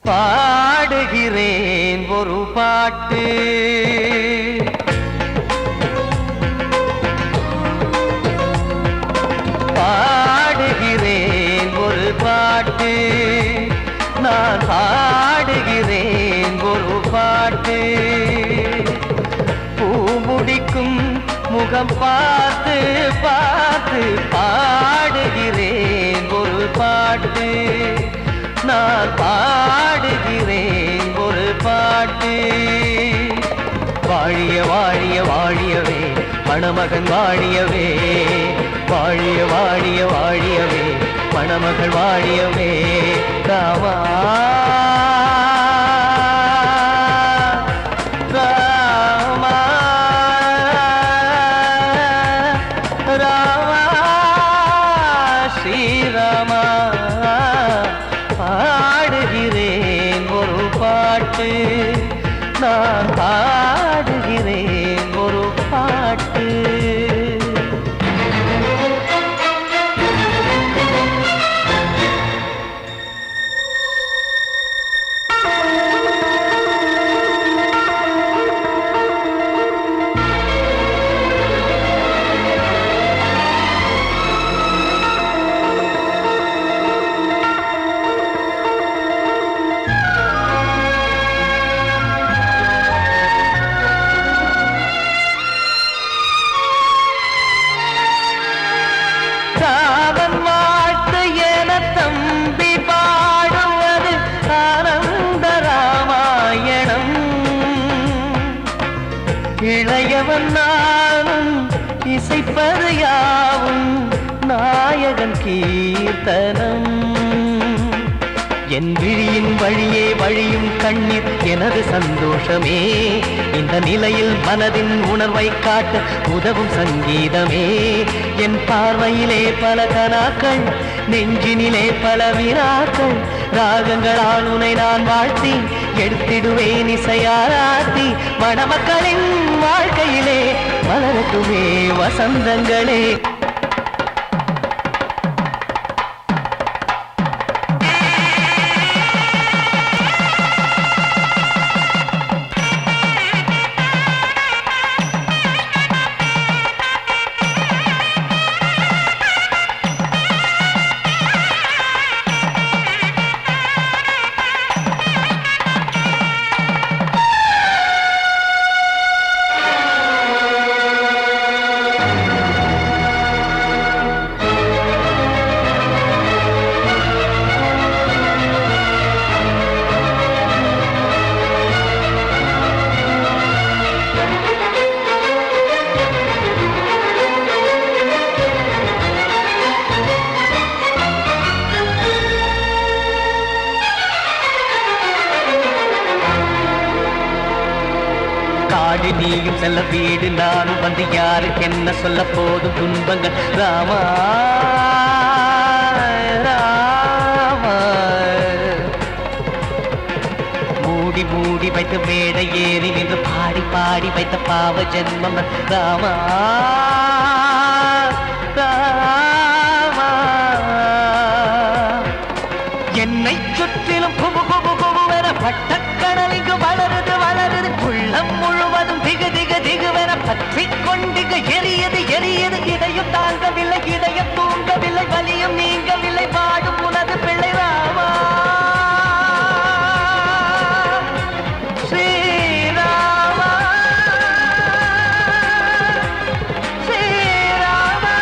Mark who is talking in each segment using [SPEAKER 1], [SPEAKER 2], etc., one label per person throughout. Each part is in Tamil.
[SPEAKER 1] பாடுகிறேன் ஒரு பாட்டு, பாடுகிறேன் ஒரு பாட்டு, நான் பாடுகிறேன் ஒரு பாட்டு. பூ முடிக்கும் முகம் பார்த்து பார்த்து பாடுகிறேன் ஒரு பாட்டு, நான் பாடுகிறேன் ஒரு பாட்டு. வாழிய வாழிய வாழியவே மணமகன் வாழியவே, வாழிய வாழிய வாழியவே மணமகள் வாழியவே. ராமா ராமா ராமா ஸ்ரீராமா. பாடுகிறேன் ஒரு பாட்டு, நான் பாடுகிறேன் ஒரு பாட்டு. ராமன் வாழ்த்து என தம்பி பாடுவது ஆனந்த ராமாயணம். இளையவன் நானும் இசைப்பது யாவும் நாயகன் கீர்த்தனம். என் விழியின் வழியே வழியும் கண்ணீர் எனது சந்தோஷமே, இந்த நிலையில் மனதின் உணர்வை காட்ட உதவும் சங்கீதமே. என் பார்வையிலே பல கனாக்கள், நெஞ்சினிலே பல வினாக்கள், ராகங்களால் உனை நான் வாழ்த்தி எடுத்திடுவேன் இசையாராத்தி. மணமக்களின் வாழ்க்கையிலே மலரட்டுமே வசந்தங்களே. காடு நீயும் செல்ல வீடு நானும் வந்து யாருக்கு என்ன சொல்ல போதும் துன்பங்கள். ராமா ராமா மூடி மூடி வைத்த மேடை ஏறி நின்று பாடி பாடி வைத்த பாவ ஜென்மம். ராமா ராமா என்னை சுற்றிலும் குபு குபு குபுவென பட்டக்கடல் இங்கு வளருது வளருது, உள்ளம் முழுவதும் திகு திகு திகுவென பற்றி கொண்டிகு எரியது எரியது. இதையும் தாங்கவில்லை இதயம் தூங்கவில்லை, வலியும் நீங்கவில்லை, பாடும் உனது பிள்ளை. ராமா ஸ்ரீராமா ஸ்ரீராமா.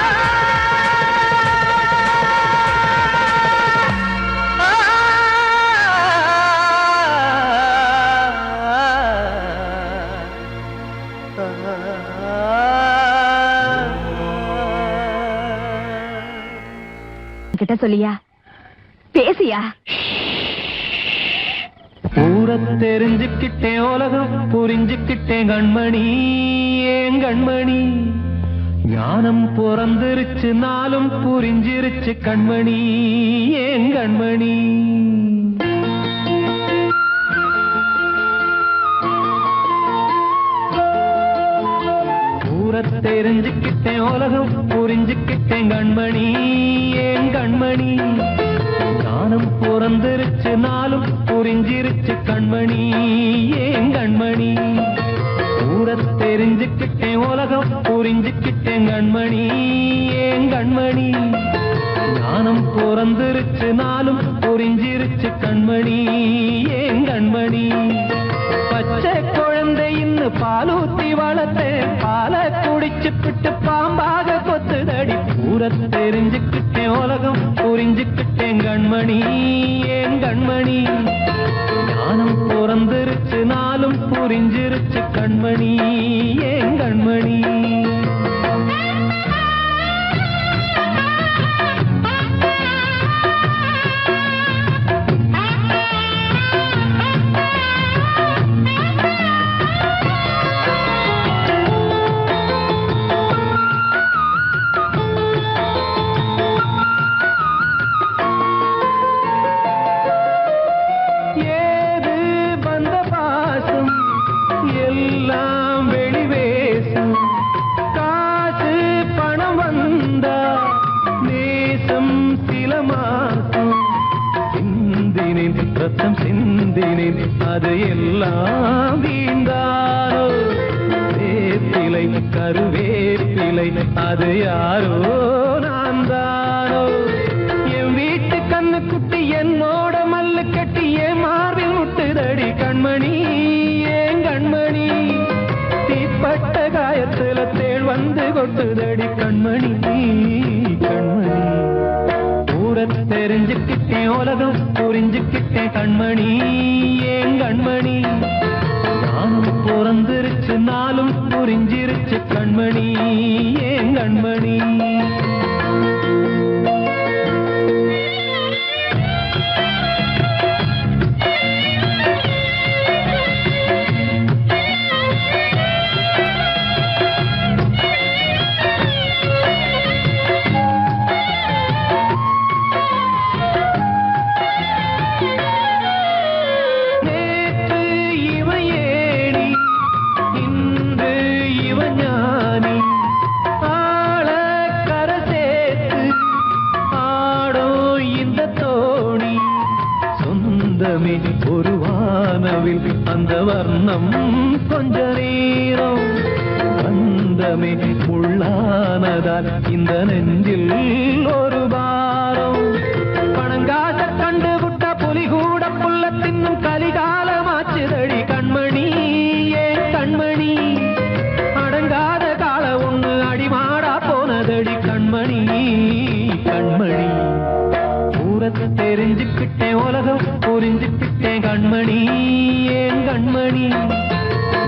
[SPEAKER 2] கிட்ட சொல்லியா பேசியா?
[SPEAKER 1] ஊரை தெரிஞ்சுக்கிட்டேன் உலகம் புரிஞ்சுக்கிட்டேன் கண்மணி ஏன் கண்மணி. ஞானம் பிறந்திருச்சு நாளும் புரிஞ்சிருச்சு கண்மணி ஏன் கண்மணி. ஊரை தெரிஞ்சுக்கிட்டேன் உலகம் புரிஞ்சுக்கிட்டேன் கண்மணி ஏன் கண்மணி. ஞானம் பிறந்திருச்சு நாளும் புரி
[SPEAKER 3] புரிஞ்சிருச்சு கண்மணி ஏன் கண்மணி ஊர தெரிஞ்சுக்கிட்டேன் உலகம் புரிஞ்சுக்கிட்டேன் கண்மணி ஏன் கண்மணி ஞானம் பிறந்திருச்சு நாளும் புரிஞ்சிருச்சு கண்மணி ஏன் கண்மணி பச்சை குழந்தை இன்னும் பாலூத்தி வளர்த்தேன் பாலை குடிச்சுப்பிட்டு பாம்பாக கொத்துதடி ஊர தெரிஞ்சுக்கிட்டேன் உலகம் புரிஞ்சுக்கிட்டேன் கண்மணி ஏன் கண்மணி ஞானம் பிறந்திருச்சு நாளும் புரிஞ்சிருச்சு கண்மணி ஏன் கண்மணி ரத்தம் சிந்தினேன் அது எல்லாம் வீந்தாரோ வேப்பிலை கருவேப்பிலை அது யாரோ நான் தானோ என் வீட்டு கண்ணு குட்டி என்னோட மல்லு கட்டி என் மார்பில் முட்டுதடி கண்மணி ஏன் கண்மணி தீப்பட்ட காயத்துல தேள் வந்து கொட்டுதடி கண்மணி கண்மணி தெரிஞ்சுக்கிட்டேன் உலகம் புரிஞ்சுக்கிட்டேன் கண்மணி ஏன் கண்மணி நானும் பிறந்திருச்சு நாளும் புரிஞ்சிருச்சு கண்மணி ஏன் கண்மணி ஒரு வானவில் அந்த வர்ணம் கொஞ்ச நேரம் வந்தமே உள்ளானதால் இந்த நெஞ்சில் ஒரு பாரம் பணங்காச கண்டு விட்ட புலி கூட புல்ல தின்னும் கலிகாலமாச்சுதடி கண்மணி ஏன் கண்மணி அடங்காத கால ஒண்ணு அடிமாடா போனதடி கண்மணி கண்மணி தெரிஞ்சுக்கிட்டேன் உலகம் புரிஞ்சுக்கிட்டேன் கண்மணி ஏன் கண்மணி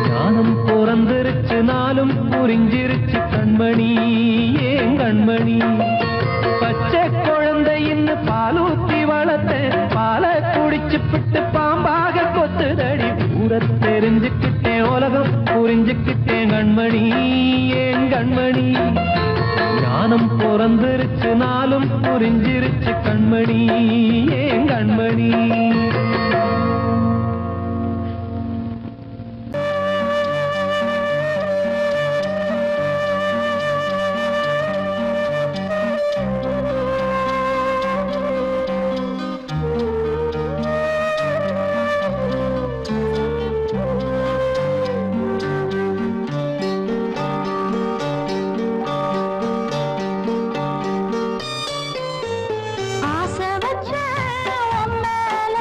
[SPEAKER 3] ஞானம் பிறந்திருச்சு நாளும் புரிஞ்சிருச்சு கண்மணி ஏன் கண்மணி பச்சை குழந்தை இன்னும் பாலூத்தி வளர்த்தேன் பாலை குடிச்சுப்பிட்டு பாம்பாக கொத்துதடி ஊர தெரிஞ்சுக்கிட்டேன் உலகம் புரிஞ்சுக்கிட்டேன் கண்மணி ஏன் கண்மணி ஞானம் பிறந்திருச்சு நாளும் புரிஞ்சிருச்சு கண்மணி ஏன் கண்மணி
[SPEAKER 4] ஆசை வச்ச உன் மேல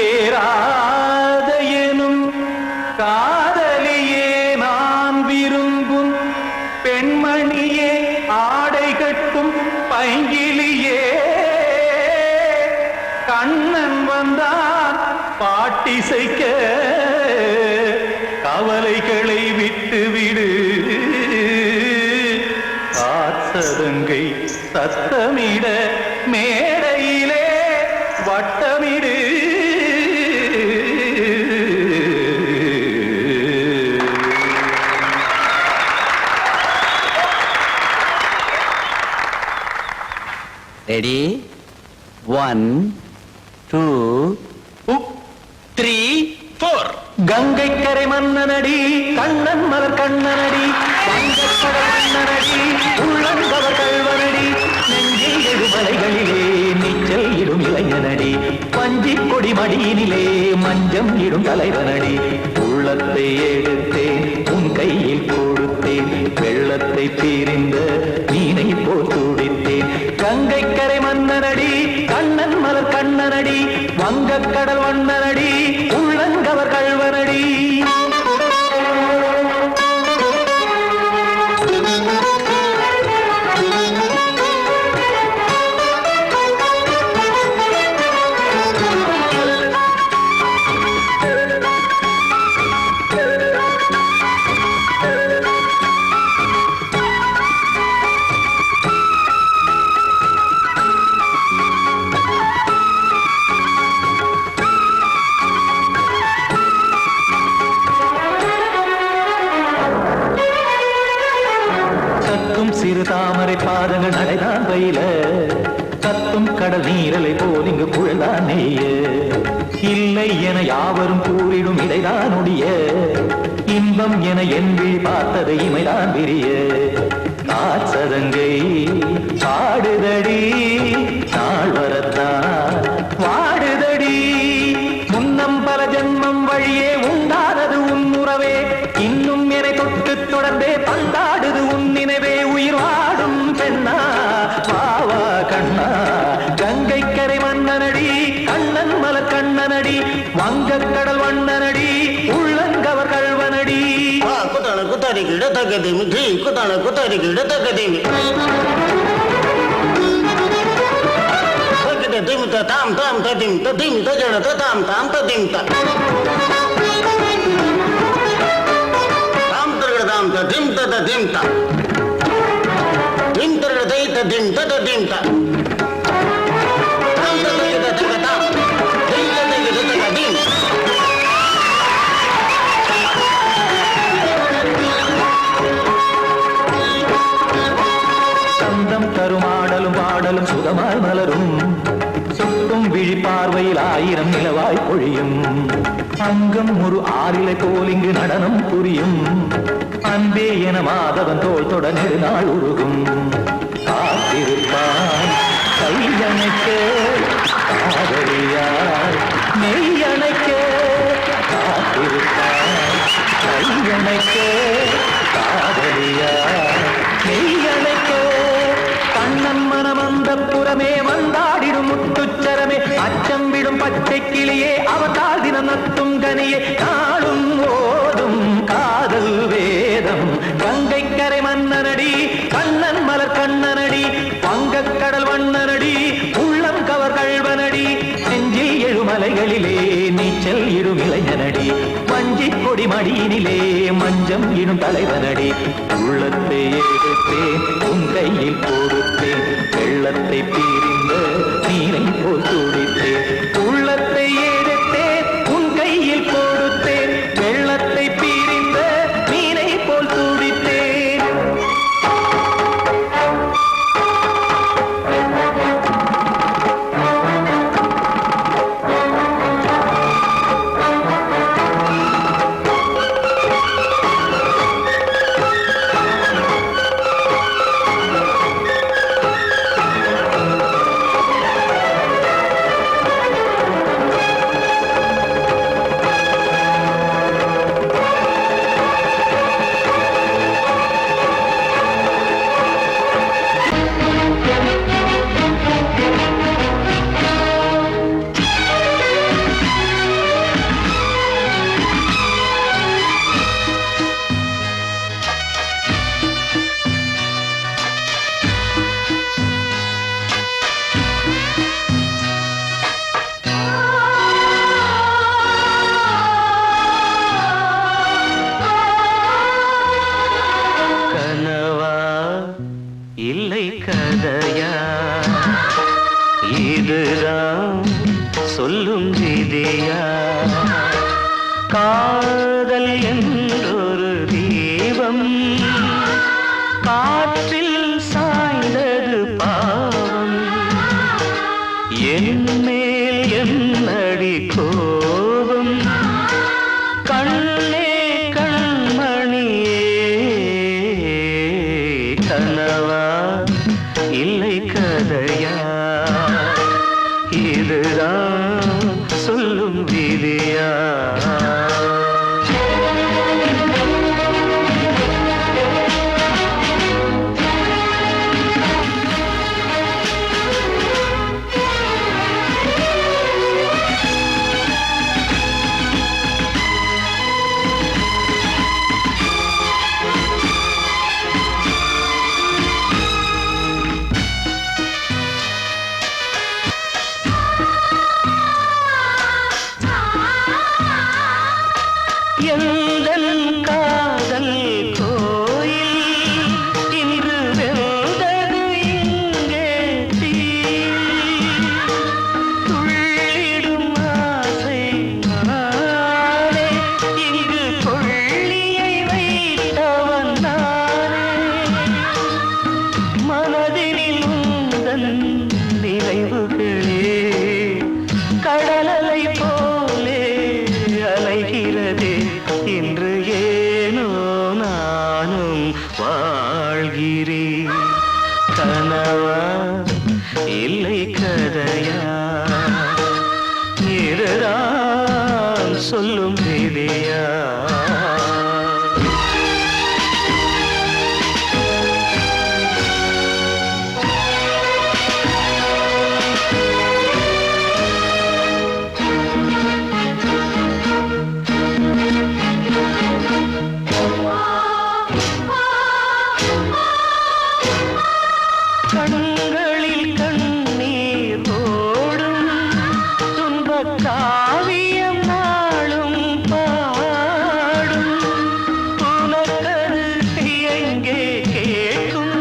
[SPEAKER 3] கண்மணியேராத எனும் காதலியே நான் விரும்பும் பெண்மணியே ஆடை கட்டும் பைங்கிலியே கண்ணன் வந்தான் பாட்டிசைக்க கவலைகளை விட்டு விடு காத்ததங்கை சத்தமிட மேடையிலே வட்டமிடு
[SPEAKER 1] ரெடி 1 2 3 4
[SPEAKER 3] கங்கை கரை மன்னனடி கண்ணன் மலர் கண்ணனடி வங்கக்கடல் மன்னனடி உள்ளங்கவர் கல்வனடி நெஞ்சில் எழுமலைகளிலே நீச்சல் இடும் இளைஞனடி பஞ்சி கொடி மடியினிலே மஞ்சம் இடும் தலைவனடி உள்ளத்தை எடுத்தேன் உன் கையில் கொடுத்தேன் வெள்ளத்தை தீரிந்த மீனை போல் துடித்தேன் கங்கை கரை மன்னனடி கண்ணன் மலர் கண்ணனடி வங்கக்கடல் வண்ணனடி உள்ளங்கவர் கல்வனடி சிறு தாமரை பாதங்கள் நடைதான் பயில கத்தும் கடல் நீரலை போல் இங்கு புழல்தான் நெய்ய இல்லை என யாவரும் கூறிடும் இடைதான் ஒடிய இன்பம் என என் விழி பார்த்தது இமைதான் விரிய காச்சதங்கை பாடுதடி நாள் வரத்தான் வாடுதடி முன்னம் பல ஜென்மம் வழியே உண்டானது உன் உறவே இன்னும் என்னை தொட்டு தொடர்ந்தே பந்தாடுது உன் நினைவே உயிர் வாடும் பெண்ணா பாவா கண்ணா கங்கை கரை மன்னனடி கண்ணன் மலர் கண்ணனடி வங்கக்கடல் வண்ணனடி உள்ளங்கவர் கல்வனடி
[SPEAKER 4] குத்தான குத்தாரி கிட தக்கதேமி ஜி குத்தான குத்தாரி கிட தக்கதேமி திம் தாம் தாம் ததிம் ததிம் தஜட தாம் தாம் ததிம் தாம் தாம் ததிம் ததிம் தாம் திம் தரட தை ததிம் ததிம் தாம் தாம் ததிம் ததிம் தாம் திம் ததிம் ததிம்
[SPEAKER 3] சந்தம் தருமாடலும் பாடலும் சுகமாய் மலரும் சுட்டும் விழி பார்வையில் ஆயிரம் நிலவாய் பொழியும் அங்கம் ஒரு ஆறிலை போல் இங்கு நடனம் புரியும் அன்பே என மாதவன் தோள் தொட நெடுநாள் உருகும் காத்திருப்பான் கையணைக்க காதலியார் மெய்யணைக்க காத்திருப்பான் கையணைக்க காதலியார் மெய்யணைக்க கண்ணன் மனமந்த புறமே வந்தாடிடும் முத்துச்சரமே அச்சம் விடும் பச்சை கிளியே அவதால் தினம் நத்தும் கனியே நாளும் ஓதும் காதல் வேதம் கங்கை கரை மன்னனடி கண்ணன் மலர் கண்ணனடி வங்கக்கடல் வண்ணனடி உள்ளம் கவர் கல்வனடி நெஞ்சில் எழுமலைகளிலே நீச்சல் இடும் இளைஞனடி வஞ்சி கொடி மடியினிலே மஞ்சம் இடும் தலைவனடி உள்ளத்தை எடுத்தேன் உன் கையில் கொடுத்தேன் வெள்ளத்தை பீரிந்த நீரை போல் துடித்தேன் உள்ளத்தை எடுத்தேன் உன் கையில் கொடுத்தேன் வெள்ளத்தை பீரிந்த நீரை போல் துடித்தேன் சொல்லும் விதியா காதல் என்றொரு தீபம் காற்றில் சாய்ந்தது பாவம் என் மேல் என்னடி கோபம் கண்ணே கண்மணியே கனவா இல்லை கதையா இதுதான் சொல்லும் விதியா எந்தன் காதல் கோயில் இன்று வெந்தது இங்கே தீ துள்ளிடும் ஆசை நானே இங்கு கொள்ளியை வைத்தவன் நானே மனதினில் உந்தன் நினைவுகளே கடலலை போலே அலைகிறதே இன்று ஏனோ நானும் வாழ்கிறேன் கனவா இல்லை கதையா இதுதான் சொல்லும் விதியா கண்களில் கண்ணீர் ஓடும் துன்பக் காவியம் நாளும் பாடும் உனக்கது எங்கே கேட்கும்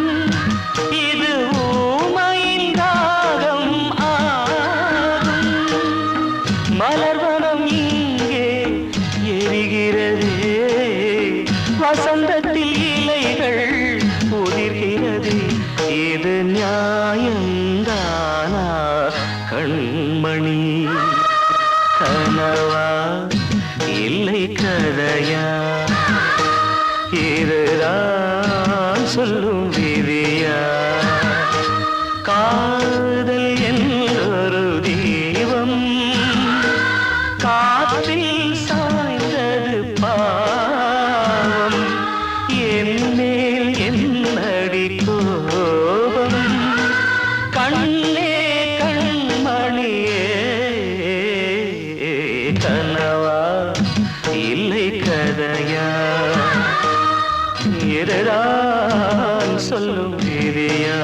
[SPEAKER 3] இது ஊமையின் ராகம் ஆகும் மலர்வனம் இங்கே எரிகிறதே வசந்தத்தில் இலைகள் உதிர்கிறது இது நியாயந்தானா கண்மணி கனவா இல்லை கதையா இதுதான் சொல்லும் விதியா காதல் என்றொரு தீபம் காற்றில் சாய்ந்தது பாவம் என் மேல் என்னடி கோபம் கண்ணே கண்மணியே கனவா இல்லை கதையா இதுதான் சொல்லும் விதியா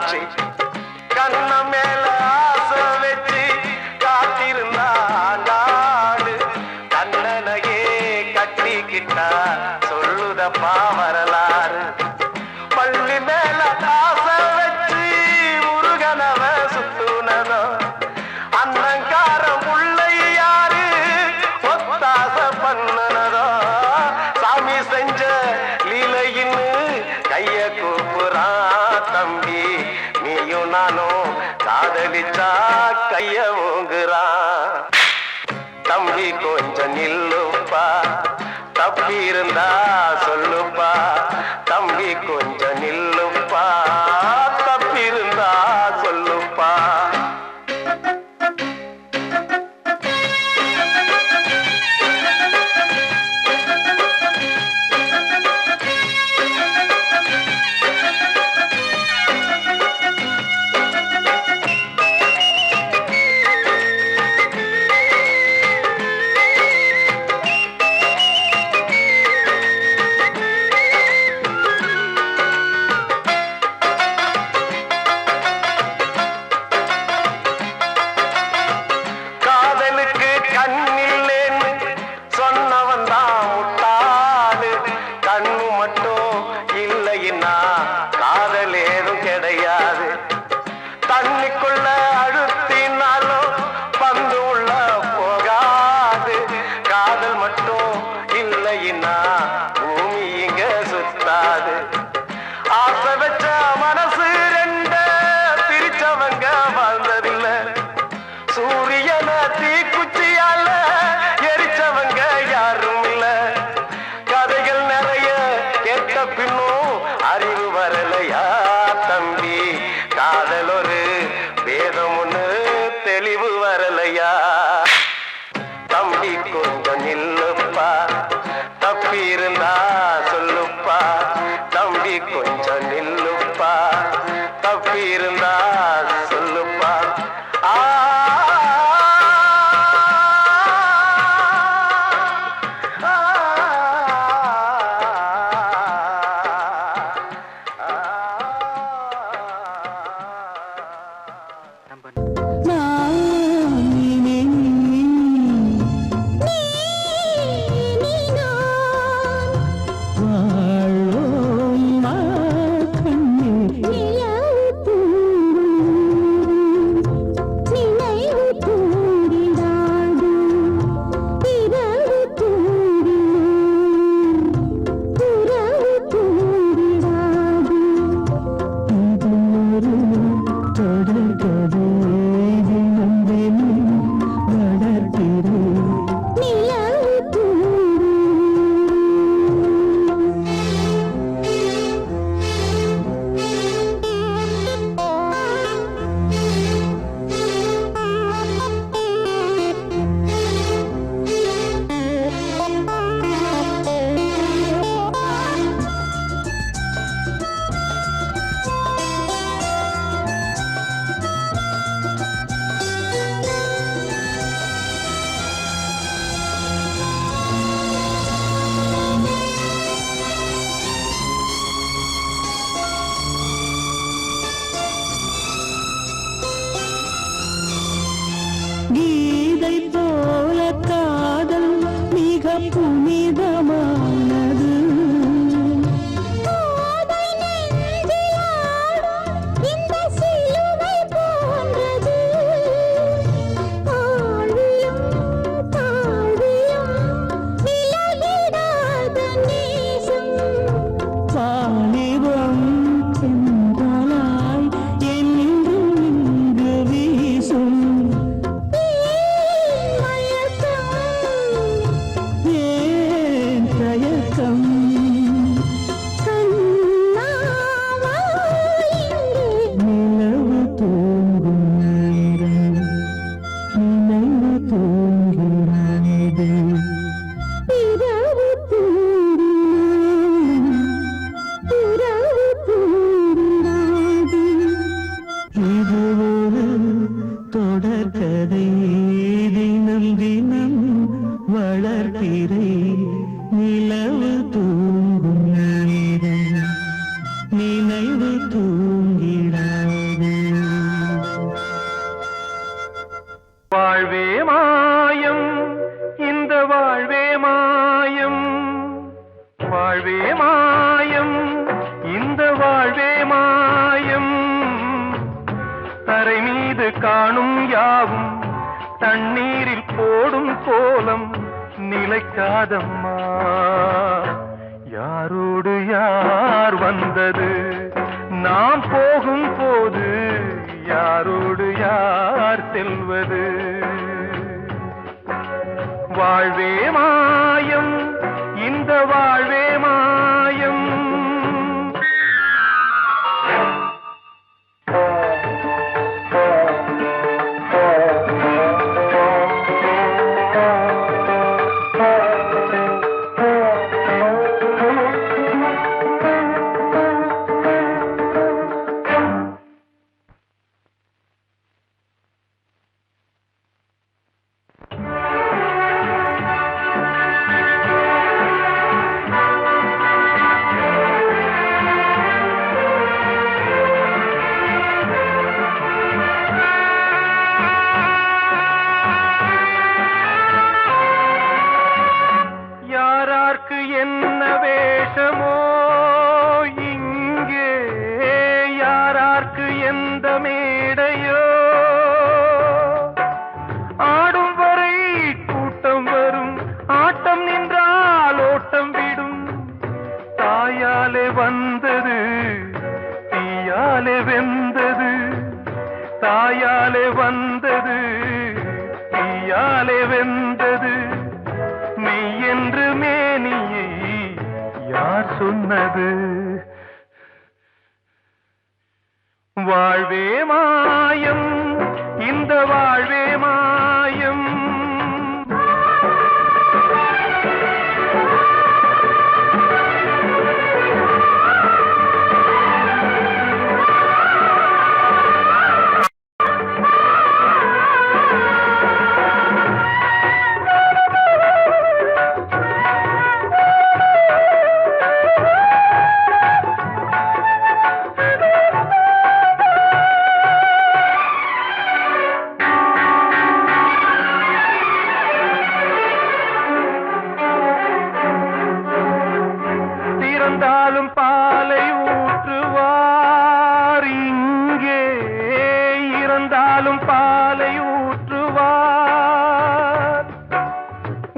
[SPEAKER 5] ஆச்சு கண்ண மேல ஆசை வச்சு காத்திருந்தா நாடு கண்ணனையே கட்டிக்கிட்டா சொல்லுதப்பா வரலாறு பள்ளி மேல ஆசை வச்சு முருகனவ சுத்துனதோ அன்னங்காரம் உள்ள யாரு ஒத்தாச பண்ணனதோ சாமி செஞ்ச லீலையின்னு கைய கூப்புறான் தம்பி நீயும் நானும் காதலிச்சா கைய ஓங்குறான் தம்பி கொஞ்சம் நில்லுப்பா தப்பி இருந்தா சொல்லுப்பா தம்பி கொஞ்சம் நில்லுப்பா தப்பி இருந்தா சொல்லுப்பா தண்ணிக்குள்ள அழுத்தினாலும் பந்து உள்ள போகாது காதல் மட்டும் இல்லைன்னா பூமி இங்க சுத்தாது ஆசை வச்ச மனசு ரெண்ட பிரிச்சவங்க வாழ்ந்ததில்லை சூரியன தீக்குச்சியால எரிச்சவங்க யாரும் இல்ல கதைகள் நிறைய கேட்ட பின்னும் அறிவு வரலையா தம்பி காதல் ஒரு வேதம் ஒண்ணு தெளிவு வரலையா தம்பி கொஞ்சம் நில்லுப்பா தப்பி இருந்தா சொல்லுப்பா தம்பி கொஞ்சம் நில்லுப்பா தப்பி இருந்தா சொல்லுப்பா
[SPEAKER 3] கீதை போல காதல் மிக புனிதமானது நினைவு தூங்கிட
[SPEAKER 5] இன்று காணும் யாவும் தண்ணீரில் போடும் கோலம் நிலைக்காதம்மா. யாரோடு யார் வந்தது நாம் போகும் போது, யாரோடு யார் செல்வது? வாழ்வே மாயம், இந்த வாழ்வே மாயம். என்ன வேஷமோ இங்கே, யாரார்க்கு எந்த மேடையோ, ஆடும் வரை கூட்டம் வரும், ஆட்டம் நின்றால் ஓட்டம் விடும். தாயாலே வந்தது தீயாலே வெந்தது, தாயாலே வந்தது தீயாலே வெந்தது. மெய் என்று மேனியை யார் சொன்னது? வாழ்வே மாயம், இந்த வாழ்வே மாயம். இறந்தாலும் பாலை ஊற்றுவார் இங்கே, இறந்தாலும் பாலை ஊற்றுவார்.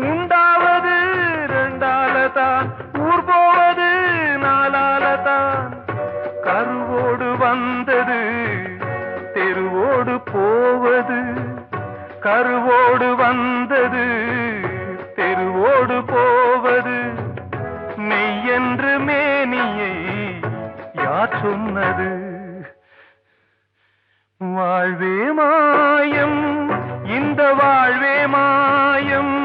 [SPEAKER 5] உண்டாவது ரெண்டாலதான், ஊர் போவது நாலாலதான். கருவோடு வந்தது தெருவோடு போவது, கருவோடு வந்தது தெருவோடு போவது. மெய் என்று மேனியை யார் சொன்னது? வாழ்வே மாயம், இந்த வாழ்வே மாயம்.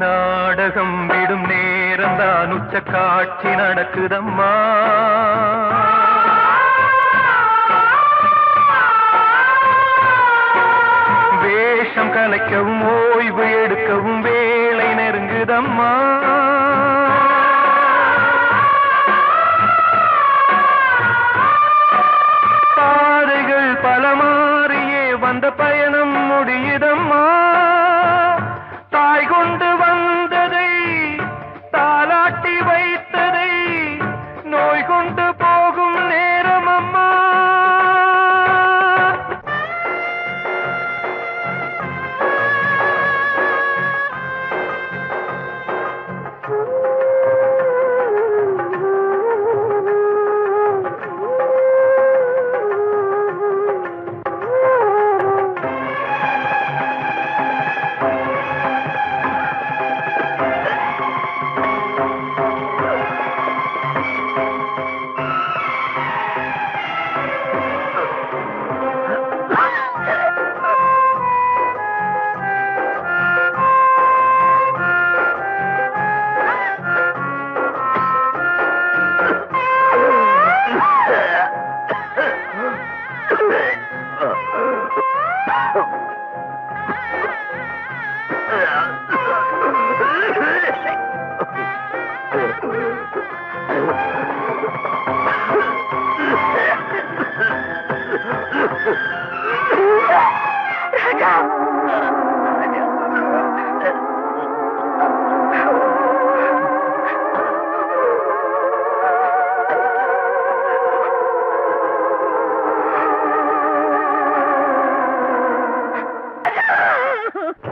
[SPEAKER 5] நாடகம் விடும் நேரம்தான் உச்ச காட்சி நடக்குதம்மா. வேஷம் கலைக்கவும் ஓய்வு எடுக்கவும் வேளை நெருங்குதம்மா. பாதைகள் பல மாறியே வந்த பயணம் முடியுதம்மா. தாய் கொண்டு வந்ததை தாலாட்டி வைத்ததை நோய் கொண்டு போகும் நேரம் அம்மா.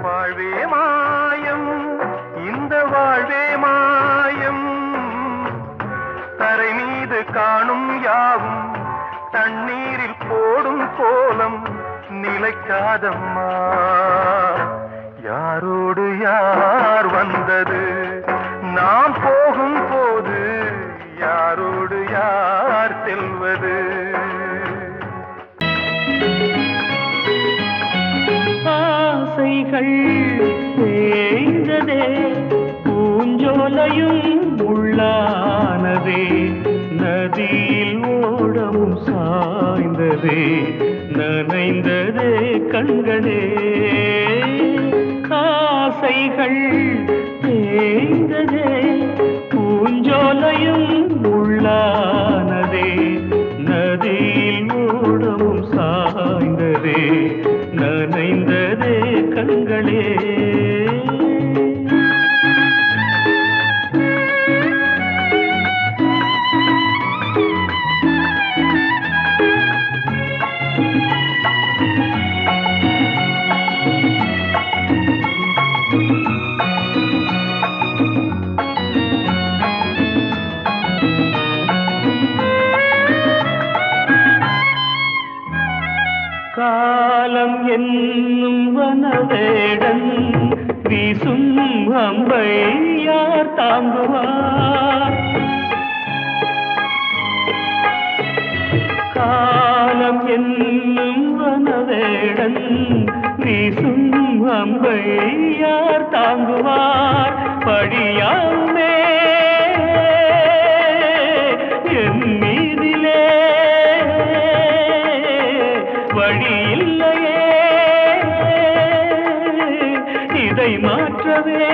[SPEAKER 5] வாழ்வே மாயம், இந்த வாழ்வே மாயம், தரை மீது காணும் யாவும் தண்ணீரில் போடும் கோலம் நிலைக்காதம்மா. யாரோடு யார் வந்தது நாம் போகும் போது, யாரோடு யார் செல்வது? ஆசைகள் தேய்ந்ததே, பூஞ்சோலையும் உள்ளானதே, நதியில் ஓடவும் சாய்ந்ததே, நனைந்ததே கண்களே. ஆசைகள் தேய்ந்ததே, பூஞ்சோலையும் உள்ளானதே, நதியில் ஓடவும் சாய்ந்ததே, நனைந்ததே கண்களே. காலம் என்னும் வனவேடன் வீசும் அம்பை யார் தாங்குவார்? காலம் என்னும் வனவேடன் வீசும் அம்பை யார் தாங்குவார்? படியாமே என் மீதிலே வழியில்லையே, இதை மாற்றவே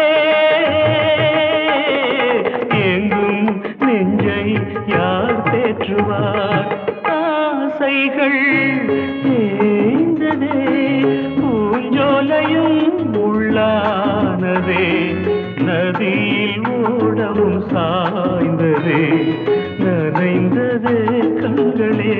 [SPEAKER 5] எங்கும் நெஞ்சை யார் தேற்றுவார்? ஆசைகள் தேய்ந்ததே, பூஞ்சோலையும் உள்ளானதே, நதியில் ஓடவும் சாய்ந்ததே, நனைந்ததே கண்களே.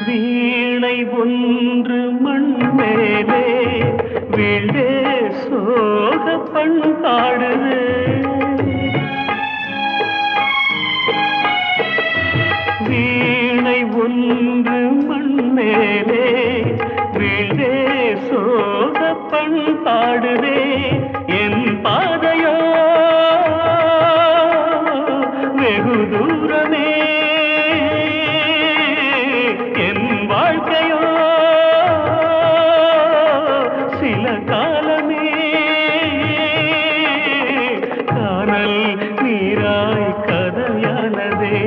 [SPEAKER 5] வீணை ஒன்று மண் மேலே வீழ்ந்தே சோக பண்பாடுது, வீணை ஒன்று மண் மேலே வீழ்ந்தே சோக பண்பாடுதே. என் பாதையோ வெகு தூரமே, என் வாழ்க்கையோ சில காலமே, காணல் நீராய் கதையானதே.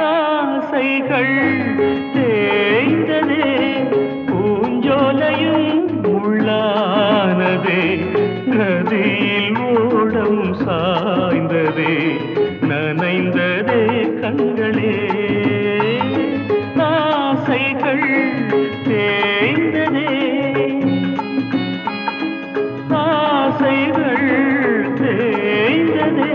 [SPEAKER 5] ஆசைகள் தேய்ந்ததே, பூஞ்சோலையும் உள்ளானதே, நதியில் ஓடம் சாய்ந்ததே, நனைந்ததே கண்களே. ஆசைகள் தேய்ந்ததே, ஆசைகள் தேய்ந்ததே.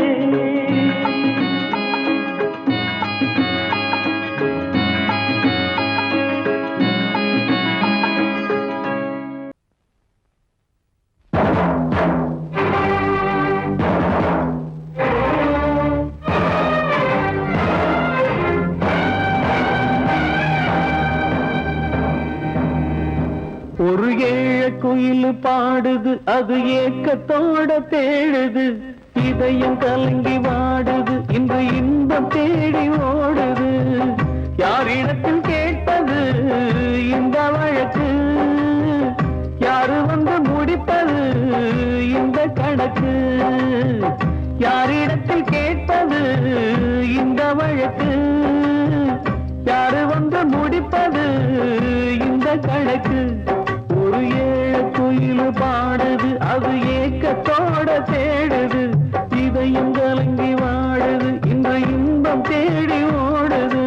[SPEAKER 5] ஒரு ஏழ குயில் பாடுது, அது ஏக்கத்தோட தேடுது, இதயம் கலங்கி வாடுது, இன்று இன்பம் தேடி ஓடுது. யாரிடத்தில் கேட்பது இந்த வழக்கு, யாரு வந்து முடிப்பது இந்த கணக்கு, யாரிடத்தில் கேட்பது இந்த வழக்கு, யாரு வந்து முடிப்பது இந்த கணக்கு. ஒரு ஏழு குயில் பாடுது அது ஏக்கத்தோட தேடுது, இதயம் கலங்கி வாடுது இந்த இன்பம் தேடி ஓடுது.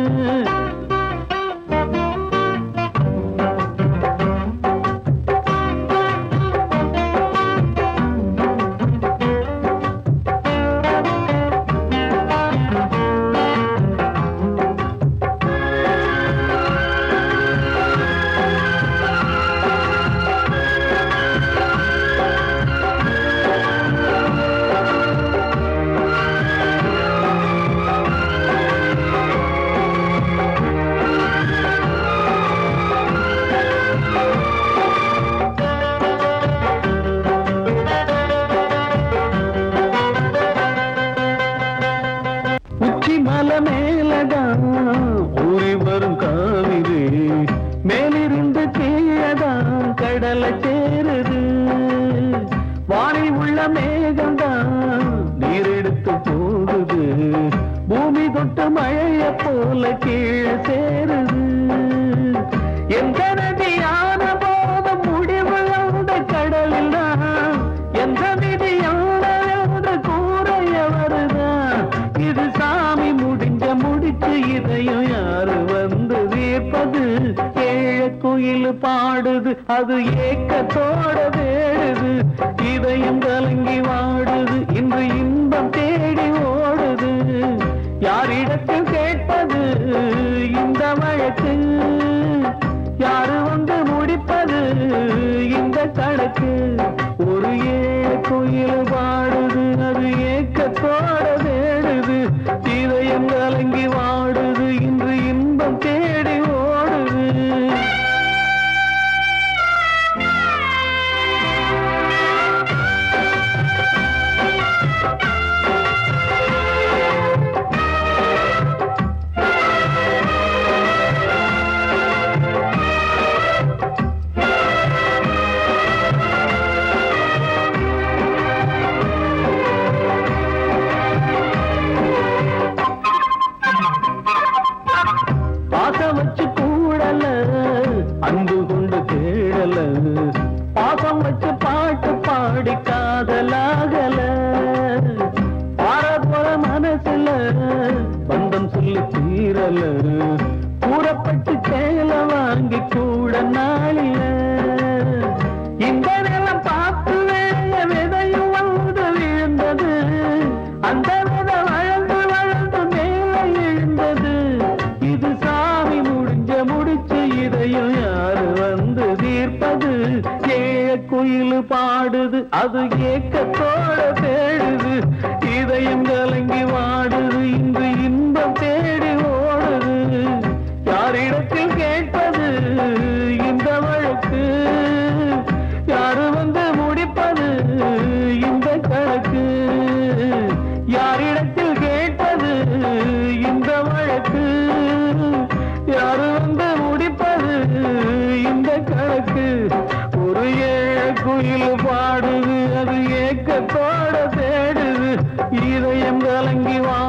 [SPEAKER 5] உச்சி மலை மேலதான் ஊறி வரும் காவிரி, மேலிருந்து கீழதான் கடலை சேருது, வானில் உள்ள மேகம்தான் நீரெடுத்து போகுது, பூமி தொட்டு மழைய போல கீழே சேருது. எந்த நதியான போதும் முடிவு அந்த கடலில் தான், எந்த விதியான என்று கூறைய வருதான், இது சாமி முடிச்சு இதையும் யாரு வந்து தீர்ப்பது. ஏழ குயில் பாடுது அது ஏக்கத்தோட வேடுது, இதயம் கலங்கி வாடுது இன்று இன்பம் தேடி ஓடுது. யாரிடத்தில் கேட்பது இந்த வழக்கு, யாரு வந்து முடிப்பது இந்த கணக்கு. ஒரு ஏழ குயில் பாடுது அது ஏக்கத்தோட வேடுது, இதயம் கலங்கி வாடுது இன்று இன்பம் தேடி ஓடுது. பாசம் வச்சு கூடல அன்பு கொண்டு தேடல, பாசம் வச்சு பாட்டு பாடி காதலாகல, பார போற மனசுல பந்தம் சொல்லி தீரல, கூறப்பட்டு சேல வாங்கி கூட நாளில, இந்த நிலம் பார்த்து வேய விதையும் வந்து விழுந்தது, அந்த விதை வளர்ந்து வளர்ந்து மேலே எழுந்தது. இது சாமி முடிச்சு இதையும் யாரு வந்து தீர்ப்பது. ஏழ குயில் பாடுது அது ஏக்கத்தோட தேடுது, இதயம் கலங்கி வாடுது இன்று இன்பம் தேடி ஓடுது. யாரிடத்தில் கேட்பது இந்த வழக்கு, யாரு வந்து முடிப்பது இந்த கணக்கு, யாரிடத்தில் கேட்பது இந்த வழக்கு, யாரு வந்து முடிப்பது இந்த கணக்கு. ஒரு ஏழ குயில் பாடுது அது ஏக்கத்தோட தேடுது, இதயம் கலங்கி வா